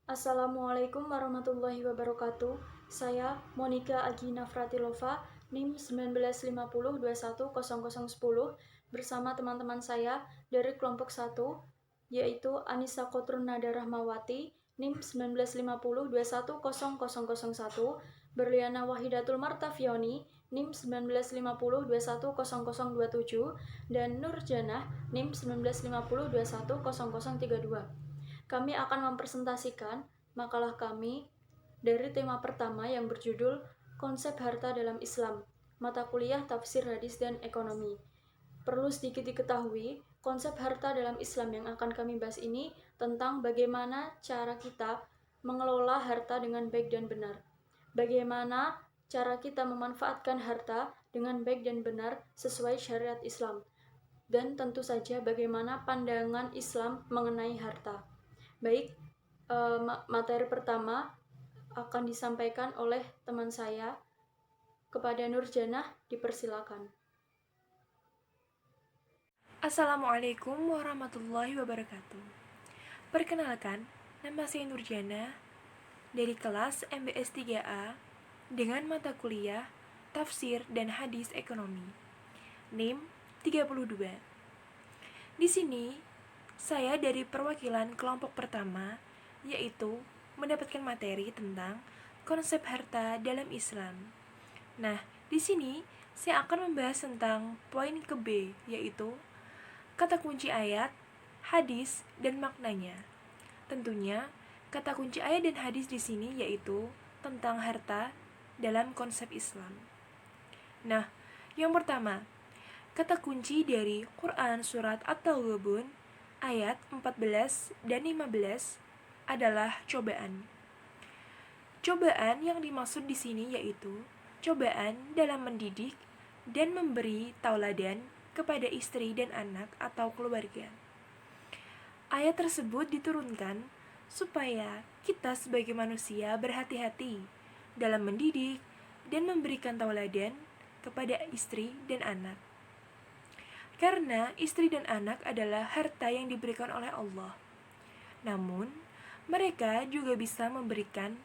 Assalamualaikum warahmatullahi wabarakatuh. Saya Monica Agina Fratilova, NIM 1950210010 bersama teman-teman saya dari kelompok 1, yaitu Anissa Kotrun Nada Rahmawati, NIM 1950210001, Berliana Wahidatul Martafioni, NIM 1950210027, dan Nurjanah, NIM 1950210032. Kami akan mempresentasikan makalah kami dari tema pertama yang berjudul Konsep Harta dalam Islam, mata kuliah Tafsir Hadis dan Ekonomi. Perlu sedikit diketahui, konsep harta dalam Islam yang akan kami bahas ini tentang bagaimana cara kita mengelola harta dengan baik dan benar. Bagaimana cara kita memanfaatkan harta dengan baik dan benar sesuai syariat Islam. Dan tentu saja bagaimana pandangan Islam mengenai harta. Baik, materi pertama akan disampaikan oleh teman saya. Kepada Nurjanah, dipersilakan. Assalamualaikum warahmatullahi wabarakatuh. Perkenalkan, nama saya Nurjana dari kelas MBS 3A dengan mata kuliah Tafsir dan Hadis Ekonomi. NIM 32. Di sini, saya dari perwakilan kelompok pertama, yaitu mendapatkan materi tentang konsep harta dalam Islam. Nah, di sini saya akan membahas tentang poin ke B, yaitu kata kunci ayat, hadis, dan maknanya. Tentunya, kata kunci ayat dan hadis di sini yaitu tentang harta dalam konsep Islam. Nah, yang pertama, kata kunci dari Quran Surat At-Taghabun ayat 14 dan 15 adalah cobaan. Cobaan yang dimaksud di sini yaitu cobaan dalam mendidik dan memberi tauladan kepada istri dan anak atau keluarga. Ayat tersebut diturunkan supaya kita sebagai manusia berhati-hati dalam mendidik dan memberikan tauladan kepada istri dan anak. Karena istri dan anak adalah harta yang diberikan oleh Allah. Namun, mereka juga bisa memberikan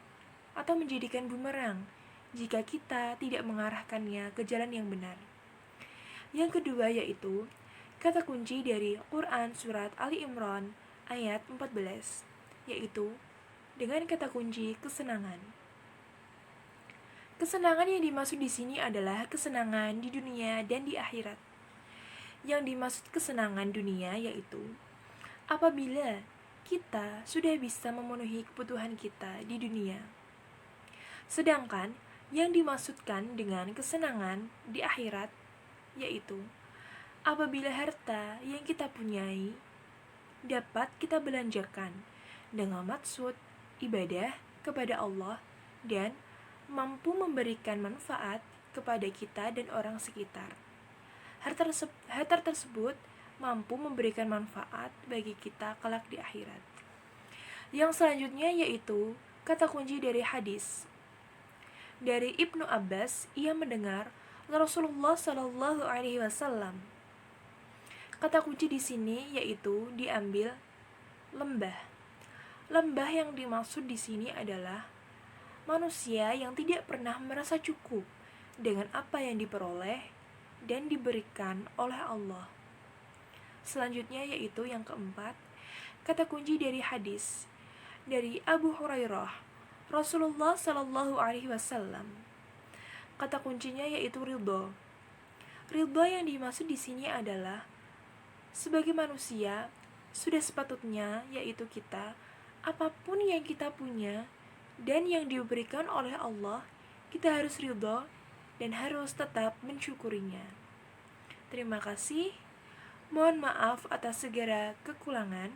atau menjadikan bumerang jika kita tidak mengarahkannya ke jalan yang benar. Yang kedua yaitu kata kunci dari Quran Surat Ali Imran ayat 14, yaitu dengan kata kunci kesenangan. Kesenangan yang dimaksud di sini adalah kesenangan di dunia dan di akhirat. Yang dimaksud kesenangan dunia yaitu apabila kita sudah bisa memenuhi kebutuhan kita di dunia. Sedangkan yang dimaksudkan dengan kesenangan di akhirat yaitu apabila harta yang kita punyai dapat kita belanjakan dengan maksud ibadah kepada Allah dan mampu memberikan manfaat kepada kita dan orang sekitar. Harta tersebut mampu memberikan manfaat bagi kita kelak di akhirat. Yang selanjutnya yaitu kata kunci dari hadis. Dari Ibnu Abbas, ia mendengar Rasulullah Shallallahu Alaihi Wasallam. Kata kunci di sini yaitu diambil lembah. Lembah yang dimaksud di sini adalah manusia yang tidak pernah merasa cukup dengan apa yang diperoleh dan diberikan oleh Allah. Selanjutnya yaitu yang keempat, kata kunci dari hadis dari Abu Hurairah, Rasulullah Shallallahu Alaihi Wasallam. Kata kuncinya yaitu ridho. Ridho yang dimaksud di sini adalah sebagai manusia sudah sepatutnya yaitu kita apapun yang kita punya dan yang diberikan oleh Allah, kita harus ridho dan harus tetap mensyukurinya. Terima kasih. Mohon maaf atas segala kekurangan.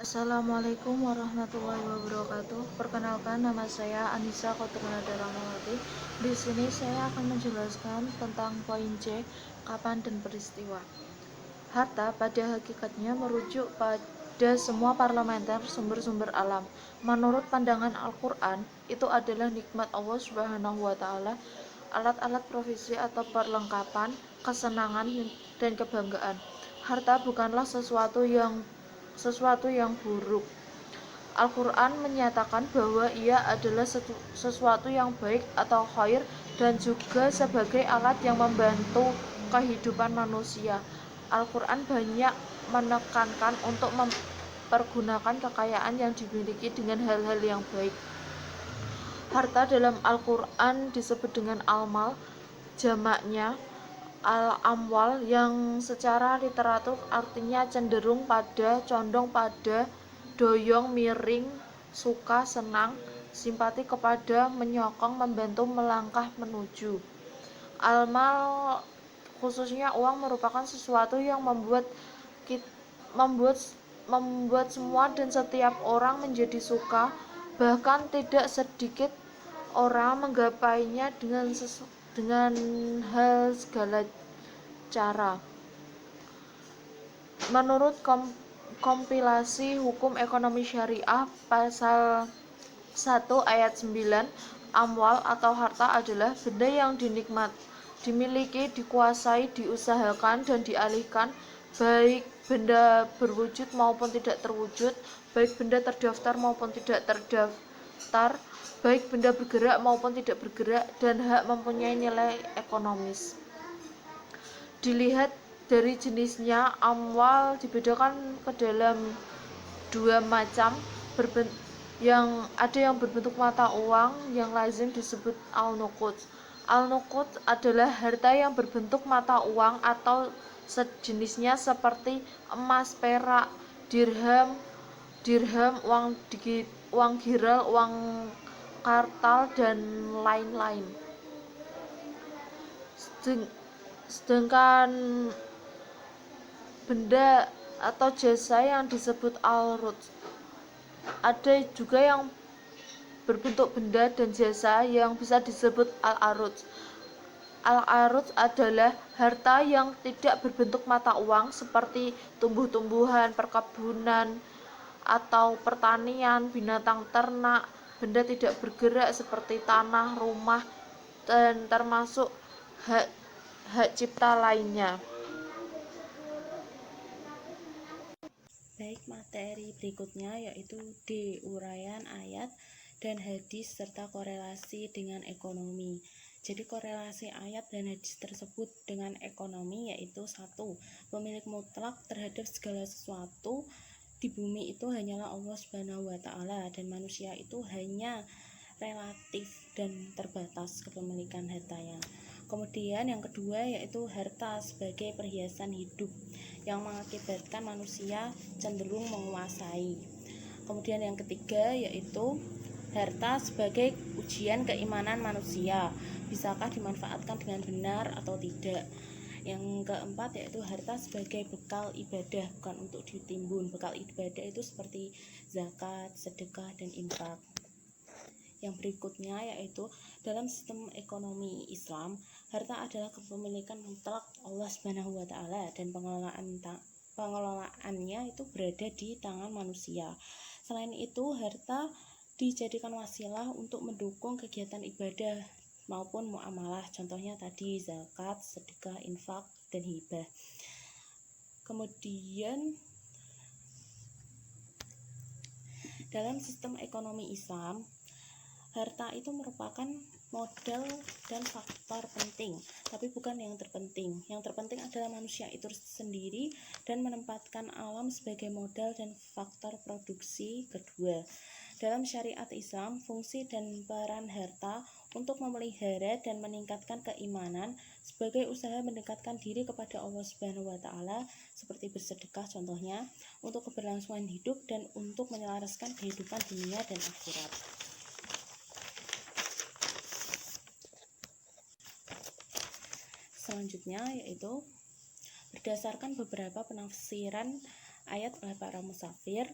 Assalamualaikum warahmatullahi wabarakatuh. Perkenalkan, nama saya Anissa Kotrunada Rahmawati. Di sini saya akan menjelaskan tentang poin C, kapan dan peristiwa. Harta pada hakikatnya merujuk pada semua parlementer sumber-sumber alam. Menurut pandangan Al-Quran, itu adalah nikmat Allah Subhanahu wa Ta'ala, alat-alat provisi atau perlengkapan, kesenangan, dan kebanggaan. Harta bukanlah sesuatu yang buruk. Al-Quran menyatakan bahwa ia adalah sesuatu yang baik atau khair dan juga sebagai alat yang membantu kehidupan manusia. Al-Quran banyak menekankan untuk mempergunakan kekayaan yang dimiliki dengan hal-hal yang baik. Harta dalam Al-Quran disebut dengan al-mal, jamaknya al-amwal, yang secara literatur artinya cenderung pada, condong pada, doyong, miring, suka, senang, simpati kepada, menyokong, membantu, melangkah, menuju. Al-mal, khususnya uang, merupakan sesuatu yang membuat membuat semua dan setiap orang menjadi suka, bahkan tidak sedikit orang menggapainya dengan hal segala cara. Menurut kompilasi hukum ekonomi syariah pasal 1 ayat 9, amwal atau harta adalah benda yang dimiliki, dikuasai, diusahakan, dan dialihkan, baik benda berwujud maupun tidak terwujud, baik benda terdaftar maupun tidak terdaftar, baik benda bergerak maupun tidak bergerak, dan hak mempunyai nilai ekonomis. Dilihat dari jenisnya, amwal dibedakan ke dalam dua macam, yang berbentuk mata uang yang lazim disebut al-nuqud. Al-nuqud adalah harta yang berbentuk mata uang atau sejenisnya seperti emas, perak, dirham, uang giral, uang kartal, dan lain-lain. Sedangkan benda atau jasa yang disebut al-rud. Ada juga yang berbentuk benda dan jasa yang bisa disebut al-arud. Al-arud adalah harta yang tidak berbentuk mata uang seperti tumbuh-tumbuhan, perkebunan, atau pertanian, binatang ternak, benda tidak bergerak seperti tanah, rumah, dan termasuk hak cipta lainnya. Baik, materi berikutnya yaitu D. Uraian ayat dan hadis serta korelasi dengan ekonomi. Jadi korelasi ayat dan hadis tersebut dengan ekonomi yaitu 1. Pemilik mutlak terhadap segala sesuatu di bumi itu hanyalah Allah Subhanahu wa taala, dan manusia itu hanya relatif dan terbatas kepemilikan hartanya. Kemudian yang kedua yaitu harta sebagai perhiasan hidup yang mengakibatkan manusia cenderung menguasai. Kemudian yang ketiga yaitu harta sebagai ujian keimanan manusia, bisakah dimanfaatkan dengan benar atau tidak. Yang keempat yaitu harta sebagai bekal ibadah, bukan untuk ditimbun. Bekal ibadah itu seperti zakat, sedekah, dan infak. Yang berikutnya yaitu dalam sistem ekonomi Islam, harta adalah kepemilikan mutlak Allah Subhanahu wa taala, dan pengelolaannya itu berada di tangan manusia. Selain itu, harta dijadikan wasilah untuk mendukung kegiatan ibadah maupun muamalah, contohnya tadi zakat, sedekah, infak, dan hibah. Kemudian dalam sistem ekonomi Islam, harta itu merupakan modal dan faktor penting, tapi bukan yang terpenting. Yang terpenting adalah manusia itu sendiri dan menempatkan alam sebagai modal dan faktor produksi kedua. Dalam syariat Islam, fungsi dan peran harta untuk memelihara dan meningkatkan keimanan sebagai usaha mendekatkan diri kepada Allah Subhanahu wa taala, seperti bersedekah contohnya, untuk keberlangsungan hidup dan untuk menyelaraskan kehidupan dunia dan akhirat. Selanjutnya yaitu berdasarkan beberapa penafsiran ayat oleh para musafir,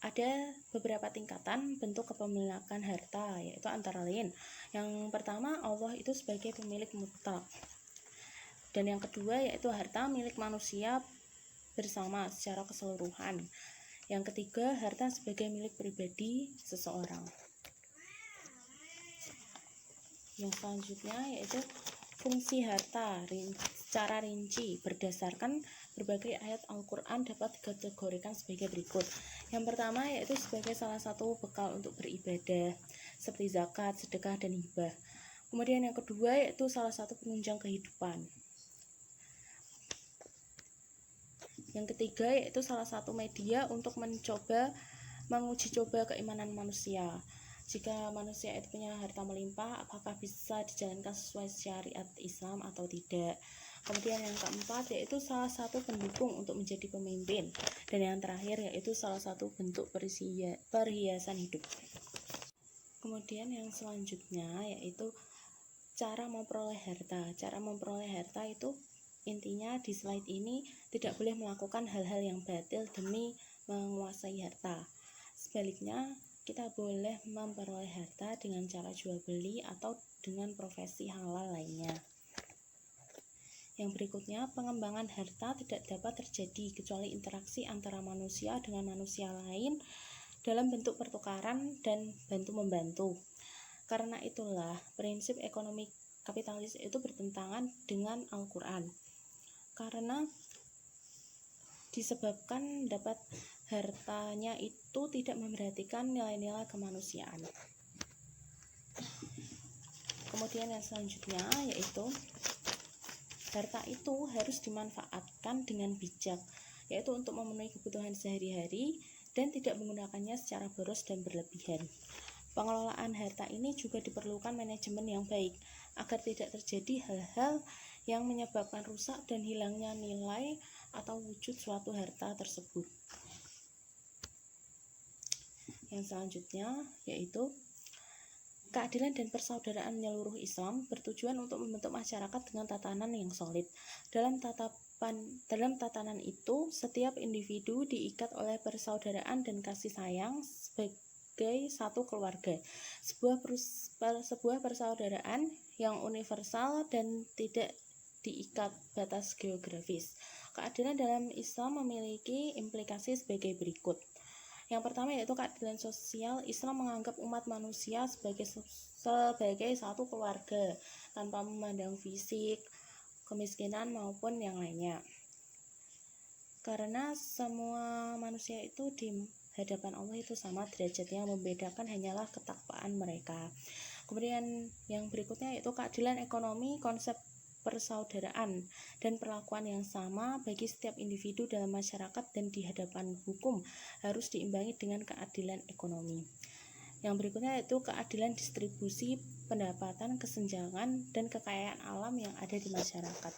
ada beberapa tingkatan bentuk kepemilikan harta, yaitu antara lain yang pertama Allah itu sebagai pemilik mutlak, dan yang kedua yaitu harta milik manusia bersama secara keseluruhan, yang ketiga harta sebagai milik pribadi seseorang. Yang selanjutnya yaitu fungsi harta secara rinci berdasarkan berbagai ayat Al-Quran dapat dikategorikan sebagai berikut. Yang pertama yaitu sebagai salah satu bekal untuk beribadah, seperti zakat, sedekah, dan hibah. Kemudian yang kedua yaitu salah satu penunjang kehidupan. Yang ketiga yaitu salah satu media untuk menguji coba keimanan manusia. Jika manusia itu punya harta melimpah, apakah bisa dijalankan sesuai syariat Islam atau tidak. Kemudian yang keempat yaitu salah satu pendukung untuk menjadi pemimpin. Dan yang terakhir yaitu salah satu bentuk perhiasan hidup. Kemudian yang selanjutnya yaitu cara memperoleh harta. Cara memperoleh harta itu intinya di slide ini tidak boleh melakukan hal-hal yang batil demi menguasai harta. Sebaliknya, kita boleh memperoleh harta dengan cara jual beli atau dengan profesi halal lainnya. Yang berikutnya, pengembangan harta tidak dapat terjadi kecuali interaksi antara manusia dengan manusia lain dalam bentuk pertukaran dan bantu-membantu. Karena itulah, prinsip ekonomi kapitalis itu bertentangan dengan Al-Quran. Karena disebabkan dapat hartanya itu tidak memperhatikan nilai-nilai kemanusiaan. Kemudian yang selanjutnya yaitu harta itu harus dimanfaatkan dengan bijak, yaitu untuk memenuhi kebutuhan sehari-hari dan tidak menggunakannya secara boros dan berlebihan. Pengelolaan harta ini juga diperlukan manajemen yang baik agar tidak terjadi hal-hal yang menyebabkan rusak dan hilangnya nilai atau wujud suatu harta tersebut. Yang selanjutnya yaitu keadilan dan persaudaraan menyeluruh Islam bertujuan untuk membentuk masyarakat dengan tatanan yang solid. Dalam tatanan itu, setiap individu diikat oleh persaudaraan dan kasih sayang sebagai satu keluarga. Sebuah persaudaraan yang universal dan tidak diikat batas geografis. Keadilan dalam Islam memiliki implikasi sebagai berikut. Yang pertama yaitu keadilan sosial. Islam menganggap umat manusia sebagai satu keluarga tanpa memandang fisik, kemiskinan maupun yang lainnya. Karena semua manusia itu di hadapan Allah itu sama derajatnya, yang membedakan hanyalah ketakwaan mereka. Kemudian yang berikutnya yaitu keadilan ekonomi. Konsep persaudaraan dan perlakuan yang sama bagi setiap individu dalam masyarakat dan di hadapan hukum harus diimbangi dengan keadilan ekonomi. Yang berikutnya yaitu keadilan distribusi pendapatan, kesenjangan, dan kekayaan alam yang ada di masyarakat.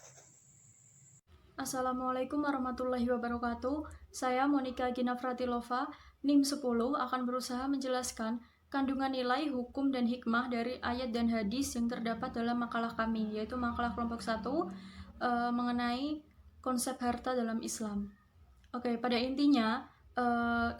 Assalamualaikum warahmatullahi wabarakatuh. Saya Monika Gina Fratilova, NIM 10 akan berusaha menjelaskan kandungan nilai, hukum, dan hikmah dari ayat dan hadis yang terdapat dalam makalah kami, yaitu makalah kelompok 1 mengenai konsep harta dalam Islam. Oke, pada intinya,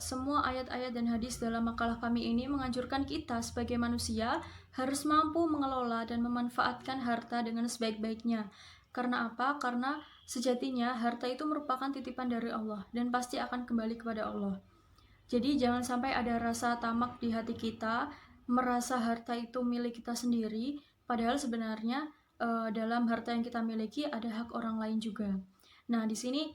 semua ayat-ayat dan hadis dalam makalah kami ini menganjurkan kita sebagai manusia harus mampu mengelola dan memanfaatkan harta dengan sebaik-baiknya. Karena apa? Karena sejatinya harta itu merupakan titipan dari Allah dan pasti akan kembali kepada Allah. Jadi jangan sampai ada rasa tamak di hati kita, merasa harta itu milik kita sendiri, padahal sebenarnya dalam harta yang kita miliki ada hak orang lain juga. Nah, di sini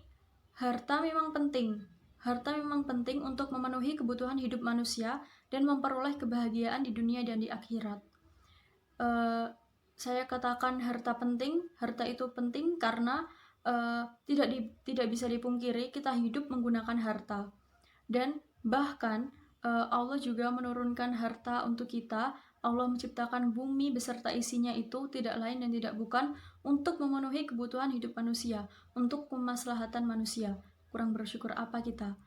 harta memang penting. Harta memang penting untuk memenuhi kebutuhan hidup manusia dan memperoleh kebahagiaan di dunia dan di akhirat. Saya katakan harta penting, harta itu penting karena tidak bisa dipungkiri kita hidup menggunakan harta. Dan bahkan Allah juga menurunkan harta untuk kita. Allah menciptakan bumi beserta isinya itu tidak lain dan tidak bukan untuk memenuhi kebutuhan hidup manusia, untuk kemaslahatan manusia. Kurang bersyukur apa kita?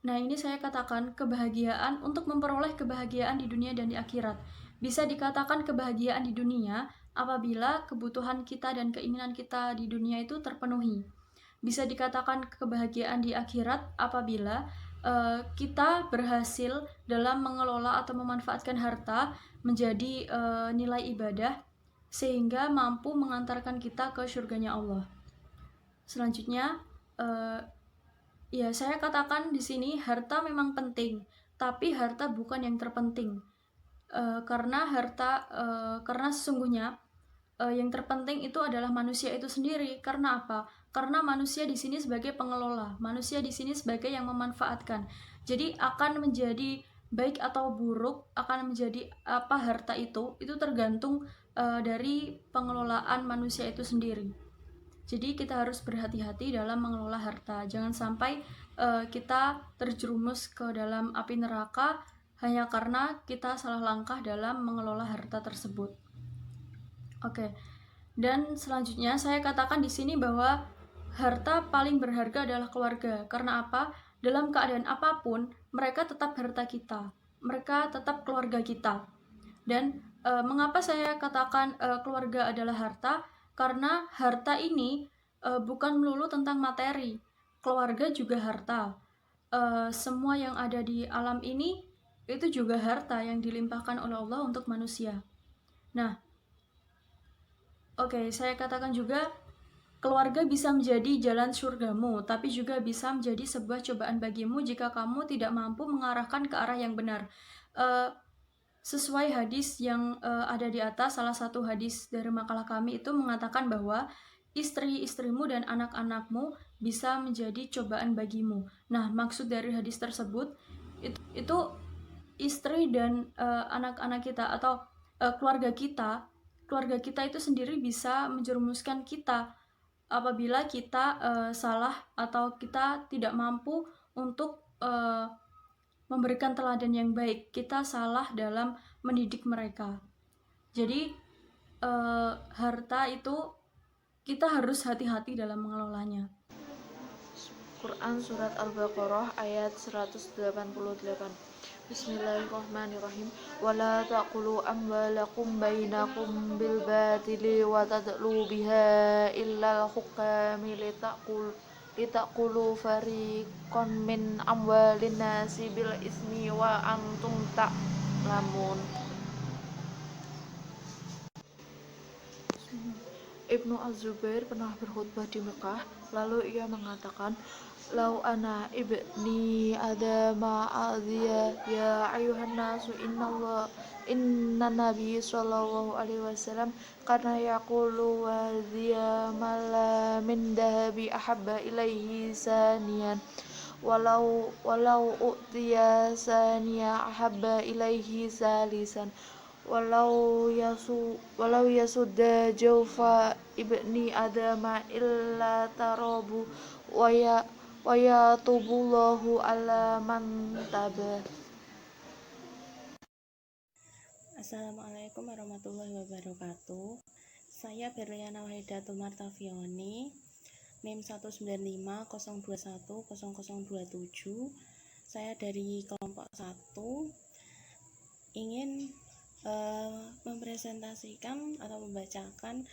Nah ini saya katakan kebahagiaan untuk memperoleh kebahagiaan di dunia dan di akhirat. Bisa dikatakan kebahagiaan di dunia apabila kebutuhan kita dan keinginan kita di dunia itu terpenuhi. Bisa dikatakan kebahagiaan di akhirat apabila kita berhasil dalam mengelola atau memanfaatkan harta menjadi nilai ibadah sehingga mampu mengantarkan kita ke surganya Allah. Selanjutnya, ya saya katakan di sini harta memang penting, tapi harta bukan yang terpenting. Karena sesungguhnya yang terpenting itu adalah manusia itu sendiri. Karena apa? Karena manusia di sini sebagai pengelola, manusia di sini sebagai yang memanfaatkan. Jadi akan menjadi baik atau buruk, akan menjadi apa harta itu tergantung dari pengelolaan manusia itu sendiri. Jadi kita harus berhati-hati dalam mengelola harta. Jangan sampai kita terjerumus ke dalam api neraka hanya karena kita salah langkah dalam mengelola harta tersebut. Oke. Dan selanjutnya saya katakan di sini bahwa harta paling berharga adalah keluarga. Karena apa? Dalam keadaan apapun, mereka tetap harta kita. Mereka tetap keluarga kita. Dan mengapa saya katakan keluarga adalah harta? Karena harta ini bukan melulu tentang materi. Keluarga juga harta. Semua yang ada di alam ini itu juga harta yang dilimpahkan oleh Allah untuk manusia. Nah, oke, saya katakan juga keluarga bisa menjadi jalan surgamu, tapi juga bisa menjadi sebuah cobaan bagimu jika kamu tidak mampu mengarahkan ke arah yang benar. Sesuai hadis yang ada di atas, salah satu hadis dari makalah kami itu mengatakan bahwa istri-istrimu dan anak-anakmu bisa menjadi cobaan bagimu. Nah, maksud dari hadis tersebut itu istri dan anak-anak kita atau keluarga kita itu sendiri bisa menjerumuskan kita apabila kita salah atau kita tidak mampu untuk memberikan teladan yang baik. Kita salah dalam mendidik mereka. Jadi harta itu kita harus hati-hati dalam mengelolanya. Quran Surat Al-Baqarah ayat 188. Bismillahirrahmanirrahim. Wala taqulu amwalakum bainakum bil batili wa tadlu biha illal hukami litaqulu fariqan min amwalin nasi bil ismi wa antum ta'lamun. Ibnu Az-Zubair pernah berkhutbah di Mekah, lalu ia mengatakan, "Lau ana ibni adama adhiya ya ayuhan nasu inna nabi sallallahu alaihi wasallam karena yaqulu wadhiya mala min dahabi ahabba ilaihi saniyan walau u'tiya saniya ahabba ilaihi salisan walau yasudda jawfa ibni adama illa tarabu wa yatubullahu ala man taba." Assalamualaikum warahmatullahi wabarakatuh. Saya Berliana Wahidatul Martafioni, NIM 19502100027. Saya dari kelompok 1 ingin mempresentasikan atau membacakan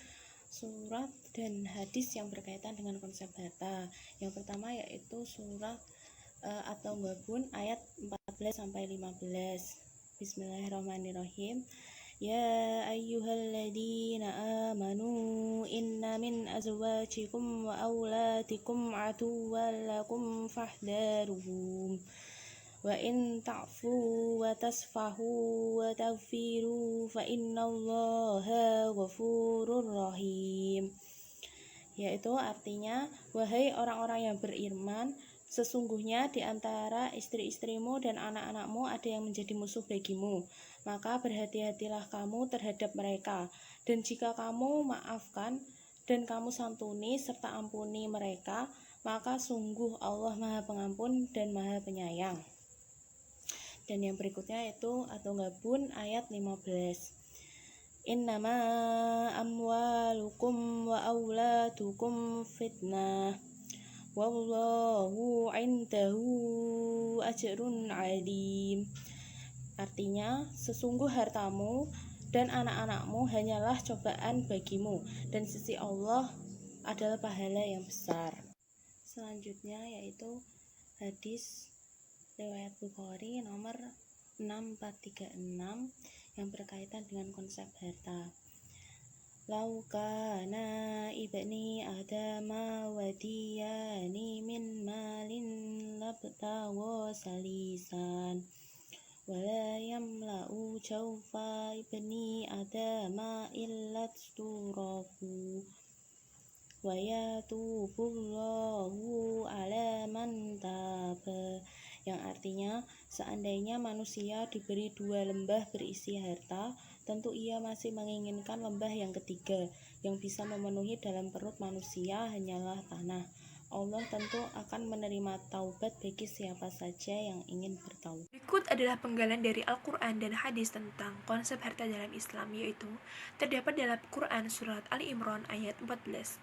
surat dan hadis yang berkaitan dengan konsep harta. Yang pertama yaitu surat At-Taghabun ayat 14-15. Bismillahirrahmanirrahim. Ya ayyuhalladzina amanu inna min azwajikum wa auladikum aduwwan lakum fahdharuhum wa in ta'fu wa tasfahu wa taghfiru fa innallaha ghafurur rahim. Yaitu artinya, wahai orang-orang yang beriman, sesungguhnya di antara istri-istrimu dan anak-anakmu ada yang menjadi musuh bagimu, maka berhati-hatilah kamu terhadap mereka, dan jika kamu maafkan dan kamu santuni serta ampuni mereka, maka sungguh Allah Maha Pengampun dan Maha Penyayang. Dan yang berikutnya itu At-Taghabun ayat 15. Innama amwalukum wa auladukum fitnah wallahu indahu ajrun alim. Artinya, sesungguh hartamu dan anak-anakmu hanyalah cobaan bagimu, dan sisi Allah adalah pahala yang besar. Selanjutnya yaitu hadis riwayat Bukhari nomor 6436 yang berkaitan dengan konsep harta. Lau kana ibni adama wadiyani min malin labtawa salisan ولا يملأ جوف بني آدم إلا التراب ويتوب الله على من تاب, yang artinya seandainya manusia diberi 2 lembah berisi harta, tentu ia masih menginginkan lembah yang ketiga. Yang bisa memenuhi dalam perut manusia hanyalah tanah. Allah tentu akan menerima taubat bagi siapa saja yang ingin bertaubat. Berikut adalah penggalan dari Al-Quran dan hadis tentang konsep harta dalam Islam, yaitu terdapat dalam Quran surat Ali Imran ayat 14.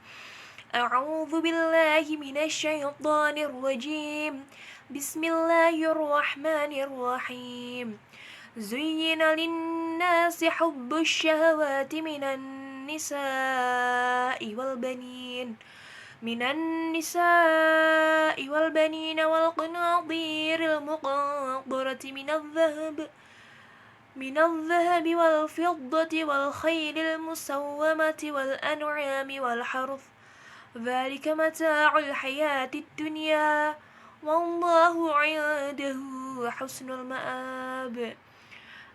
A'udzu billahi minasyaitonir rajim. Bismillahirrahmanirrahim. Zuyyina lin-nasi hubbus syahawati minan nisa'i wal banin من النساء والبنين والقناطير المقنطرة من الذهب والفضة والخيل المسومة والأنعام والحرث ذلك متاع الحياة الدنيا والله عنده حسن المآب.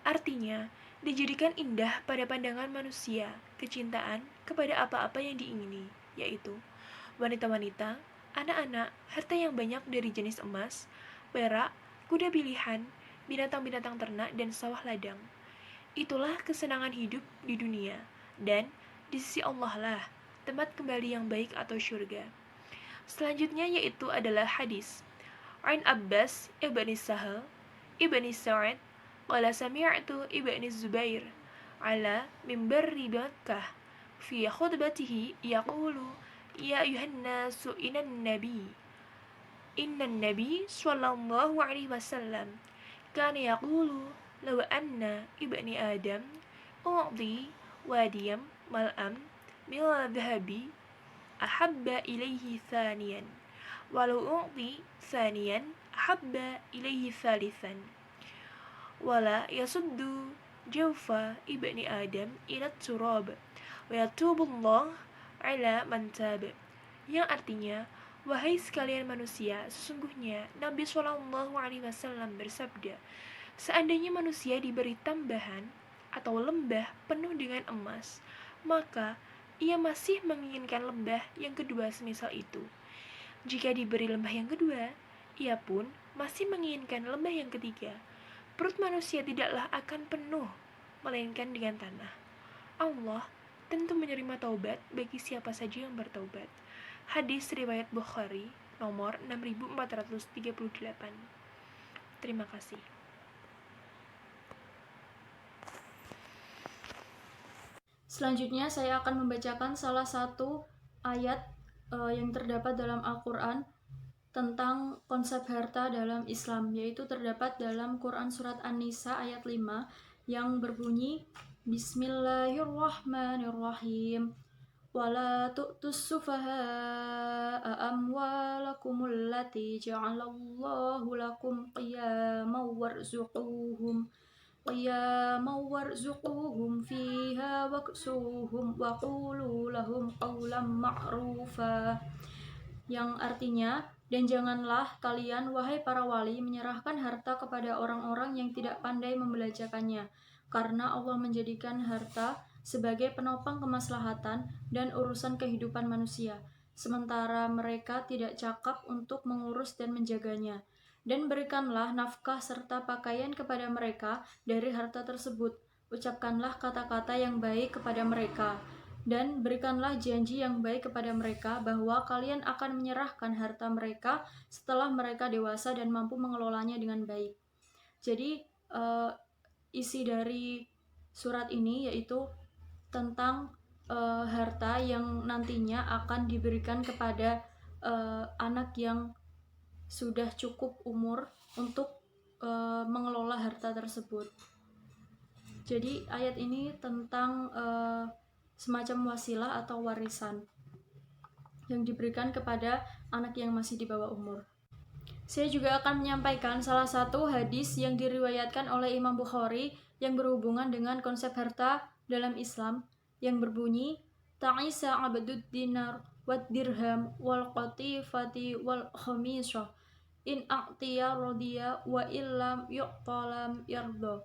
Artinya, dijadikan indah pada pandangan manusia kecintaan kepada apa-apa yang diingini, yaitu wanita-wanita, anak-anak, harta yang banyak dari jenis emas, perak, kuda pilihan, binatang-binatang ternak, dan sawah ladang. Itulah kesenangan hidup di dunia, dan di sisi Allah lah tempat kembali yang baik atau syurga. Selanjutnya yaitu adalah hadis An Abbas ibni Sahal ibni Sa'ad qala sami'tu ibni Zubair ala mimbarri Makkah fi khutbatihi yaqulu Ya ayuhan nasu innan nabi sallallahu alaihi wasallam kana yaqulu law anna ibni adam u'ti wadiyam mal'am min dhahabi ahabba ilaihi thaniyan walau u'ti thaniyan ahabba ilaihi thalithan wala yasuddu jawfa ibni adam ila turab wa yatubullah ala mantab, yang artinya, wahai sekalian manusia, sesungguhnya Nabi Shallallahu Alaihi Wasallam bersabda, seandainya manusia diberi tambahan atau lembah penuh dengan emas, maka ia masih menginginkan lembah yang kedua semisal itu. Jika diberi lembah yang kedua, ia pun masih menginginkan lembah yang ketiga. Perut manusia tidaklah akan penuh, melainkan dengan tanah. Allah tentu menerima taubat bagi siapa saja yang bertaubat. Hadis riwayat Bukhari nomor 6438. Terima kasih. Selanjutnya saya akan membacakan salah satu ayat yang terdapat dalam Al-Quran tentang konsep harta dalam Islam, yaitu terdapat dalam Quran surat An-Nisa ayat 5 yang berbunyi Bismillahirrahmanirrahim. Wala tu'tus sufaha'a amwalakumul lati ja'alallahu lakum qiyaman warzuquhum fiha waksuhum wa qulu lahum qawlan ma'rufa, yang artinya, dan janganlah kalian wahai para wali menyerahkan harta kepada orang-orang yang tidak pandai membelajakannya, karena Allah menjadikan harta sebagai penopang kemaslahatan dan urusan kehidupan manusia, sementara mereka tidak cakap untuk mengurus dan menjaganya. Dan berikanlah nafkah serta pakaian kepada mereka dari harta tersebut. Ucapkanlah kata-kata yang baik kepada mereka, dan berikanlah janji yang baik kepada mereka bahwa kalian akan menyerahkan harta mereka setelah mereka dewasa dan mampu mengelolanya dengan baik. Jadi isi dari surat ini yaitu tentang harta yang nantinya akan diberikan kepada anak yang sudah cukup umur untuk mengelola harta tersebut. Jadi ayat ini tentang semacam wasilah atau warisan yang diberikan kepada anak yang masih di bawah umur. Saya juga akan menyampaikan salah satu hadis yang diriwayatkan oleh Imam Bukhari yang berhubungan dengan konsep harta dalam Islam, yang berbunyi Ta'isa abdud dinar wad dirham wal qatifati wal khamisah in a'tiya rodiya wa illam yu'talam yardo,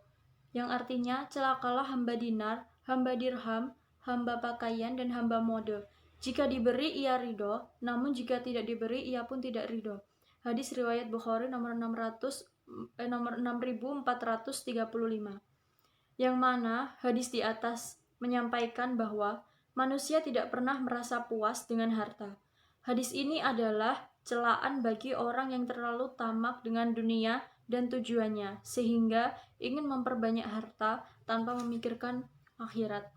yang artinya celakalah hamba dinar, hamba dirham, hamba pakaian, dan hamba mode. Jika diberi ia ridho, namun jika tidak diberi ia pun tidak ridho. Hadis riwayat Bukhari nomor 6435. Yang mana hadis di atas menyampaikan bahwa manusia tidak pernah merasa puas dengan harta. Hadis ini adalah celaan bagi orang yang terlalu tamak dengan dunia dan tujuannya, sehingga ingin memperbanyak harta tanpa memikirkan akhirat.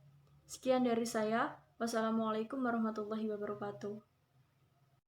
Sekian dari saya. Wassalamualaikum warahmatullahi wabarakatuh.